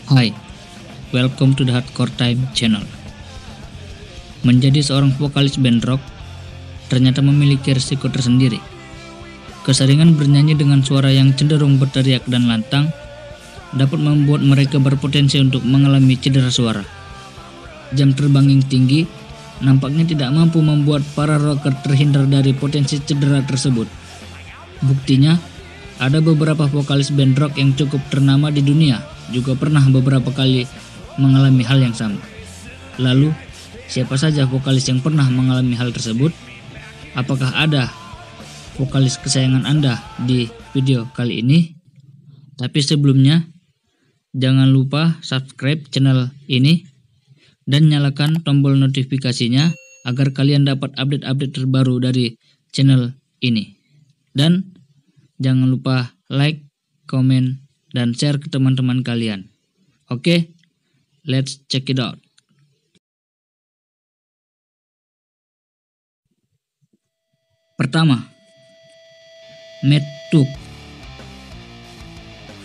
Hai, welcome to the Hardcore Time channel. Menjadi seorang vokalis band rock ternyata memiliki risiko tersendiri. Keseringan bernyanyi dengan suara yang cenderung berteriak dan lantang dapat membuat mereka berpotensi untuk mengalami cedera suara. Jam terbang yang tinggi nampaknya tidak mampu membuat para rocker terhindar dari potensi cedera tersebut. Buktinya, ada beberapa vokalis band rock yang cukup ternama di dunia juga pernah beberapa kali mengalami hal yang sama. Lalu, siapa saja vokalis yang pernah mengalami hal tersebut? Apakah ada vokalis kesayangan Anda di video kali ini? Tapi sebelumnya, jangan lupa subscribe channel ini dan nyalakan tombol notifikasinya agar kalian dapat update-update terbaru dari channel ini. Dan jangan lupa like, komen, dan share ke teman-teman kalian. Oke, let's check it out. Pertama, Matt Tuck.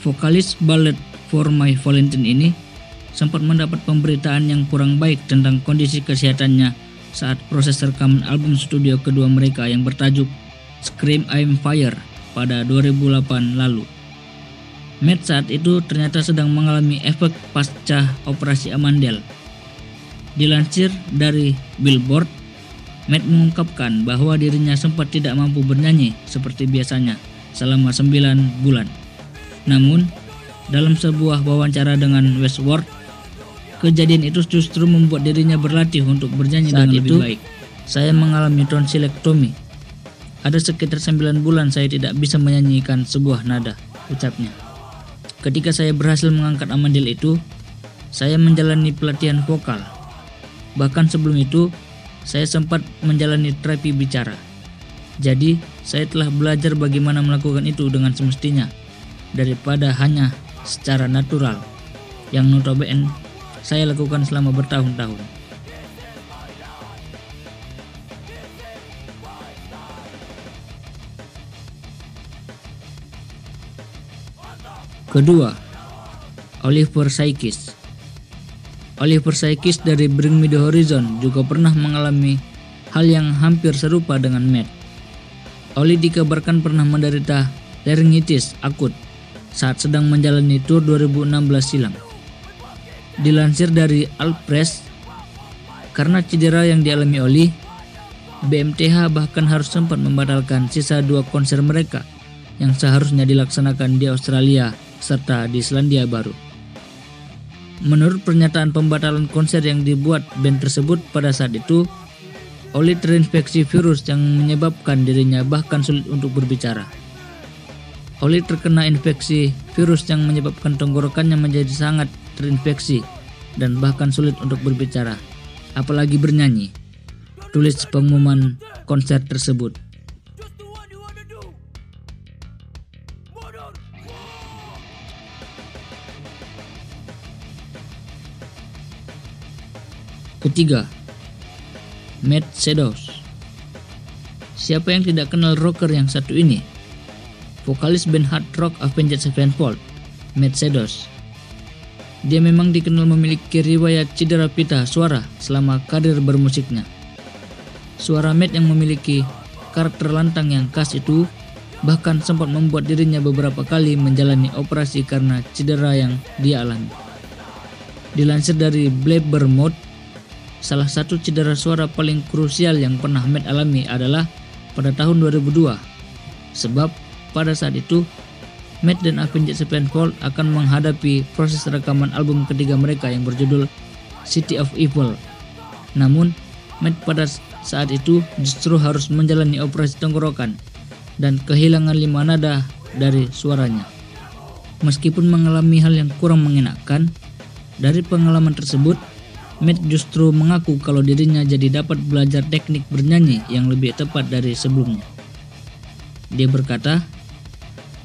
Vokalis Ballad for My Valentine ini sempat mendapat pemberitaan yang kurang baik tentang kondisi kesehatannya saat proses rekaman album studio kedua mereka yang bertajuk Scream I'm Fire pada 2008 lalu. Matt saat itu ternyata sedang mengalami efek pasca operasi amandel. Dilansir dari Billboard, Matt mengungkapkan bahwa dirinya sempat tidak mampu bernyanyi seperti biasanya selama 9 bulan. Namun, dalam sebuah wawancara dengan Westworld, kejadian itu justru membuat dirinya berlatih untuk bernyanyi dengan lebih baik. Saya mengalami tonsilektomi. Ada sekitar 9 bulan saya tidak bisa menyanyikan sebuah nada, ucapnya. Ketika saya berhasil mengangkat amandel itu, saya menjalani pelatihan vokal. Bahkan sebelum itu, saya sempat menjalani terapi bicara. Jadi, saya telah belajar bagaimana melakukan itu dengan semestinya, daripada hanya secara natural, yang notabene saya lakukan selama bertahun-tahun. Kedua, Oliver Sykes. Oliver Sykes dari Bring Me The Horizon juga pernah mengalami hal yang hampir serupa dengan Matt. Oli dikabarkan pernah menderita laryngitis akut saat sedang menjalani tour 2016 silam. Dilansir dari Alt Press, karena cedera yang dialami Oli, BMTH bahkan harus sempat membatalkan sisa 2 konser mereka yang seharusnya dilaksanakan di Australia serta di Selandia Baru. Menurut pernyataan pembatalan konser yang dibuat band tersebut pada saat itu, Oli terinfeksi virus yang menyebabkan dirinya bahkan sulit untuk berbicara. Oli terkena infeksi virus yang menyebabkan tenggorokannya menjadi sangat terinfeksi dan bahkan sulit untuk berbicara, apalagi bernyanyi, tulis pengumuman konser tersebut. Ketiga, Matt Shadows. Siapa yang tidak kenal rocker yang satu ini? Vokalis band hard rock Avenged Sevenfold, Matt Shadows. Dia memang dikenal memiliki riwayat cedera pita suara selama karir bermusiknya. Suara Matt yang memiliki karakter lantang yang khas itu bahkan sempat membuat dirinya beberapa kali menjalani operasi karena cedera yang dia alami. Dilansir dari Blabbermouth, salah satu cedera suara paling krusial yang pernah Matt alami adalah pada tahun 2002. Sebab pada saat itu, Matt dan Avenged Sevenfold akan menghadapi proses rekaman album ketiga mereka yang berjudul City of Evil. Namun, Matt pada saat itu justru harus menjalani operasi tenggorokan dan kehilangan 5 nada dari suaranya. Meskipun mengalami hal yang kurang mengenakan, dari pengalaman tersebut, Matt justru mengaku kalau dirinya jadi dapat belajar teknik bernyanyi yang lebih tepat dari sebelumnya. Dia berkata,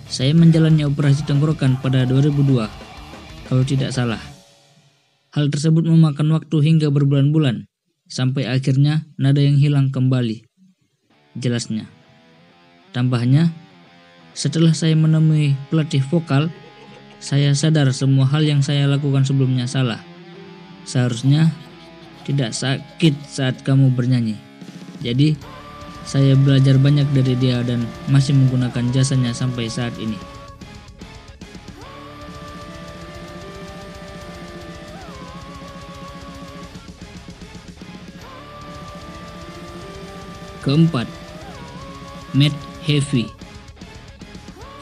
"Saya menjalani operasi tenggorokan pada 2002, kalau tidak salah. Hal tersebut memakan waktu hingga berbulan-bulan, sampai akhirnya nada yang hilang kembali," jelasnya. Tambahnya, "Setelah saya menemui pelatih vokal, Saya sadar semua hal yang saya lakukan sebelumnya salah. Seharusnya tidak sakit saat kamu bernyanyi. Jadi, saya belajar banyak dari dia dan masih menggunakan jasanya sampai saat ini. Keempat, Matt Heafy.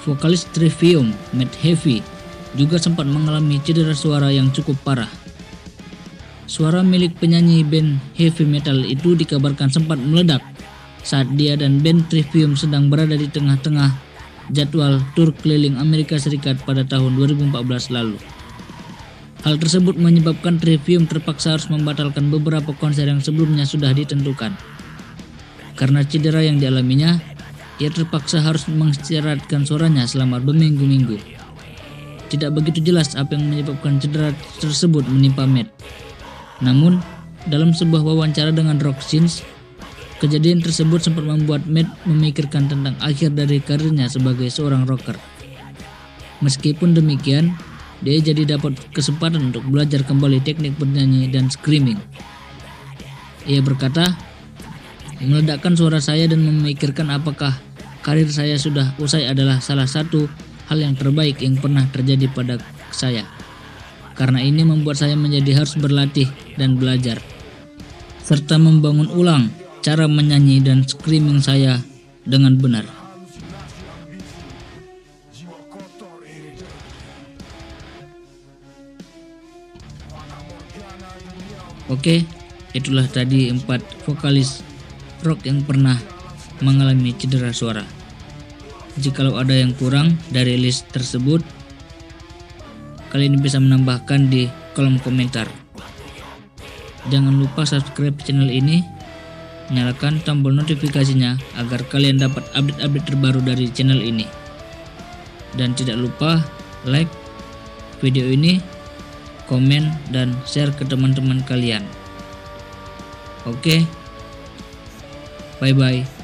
Vokalis Trivium, Matt Heafy, juga sempat mengalami cedera suara yang cukup parah. Suara milik penyanyi band heavy metal itu dikabarkan sempat meledak saat dia dan band Trivium sedang berada di tengah-tengah jadwal tur keliling Amerika Serikat pada tahun 2014 lalu. Hal tersebut menyebabkan Trivium terpaksa harus membatalkan beberapa konser yang sebelumnya sudah ditentukan. Karena cedera yang dialaminya, ia terpaksa harus mengistirahatkan suaranya selama berminggu-minggu. Tidak begitu jelas apa yang menyebabkan cedera tersebut menimpa Matt. Namun, dalam sebuah wawancara dengan Rock Scenes, kejadian tersebut sempat membuat Matt memikirkan tentang akhir dari karirnya sebagai seorang rocker. Meskipun demikian, dia jadi dapat kesempatan untuk belajar kembali teknik bernyanyi dan screaming. Ia berkata, "Meledakkan suara saya dan memikirkan apakah karir saya sudah usai adalah salah satu hal yang terbaik yang pernah terjadi pada saya. Karena ini membuat saya menjadi harus berlatih dan belajar, serta membangun ulang cara menyanyi dan screaming saya dengan benar." Oke, itulah tadi 4 vokalis rock yang pernah mengalami cedera suara. Jikalau ada yang kurang dari list tersebut, kalian bisa menambahkan di kolom komentar. Jangan lupa subscribe channel ini, nyalakan tombol notifikasinya agar kalian dapat update-update terbaru dari channel ini. Dan tidak lupa like video ini, komen, dan share ke teman-teman kalian. Oke, bye-bye.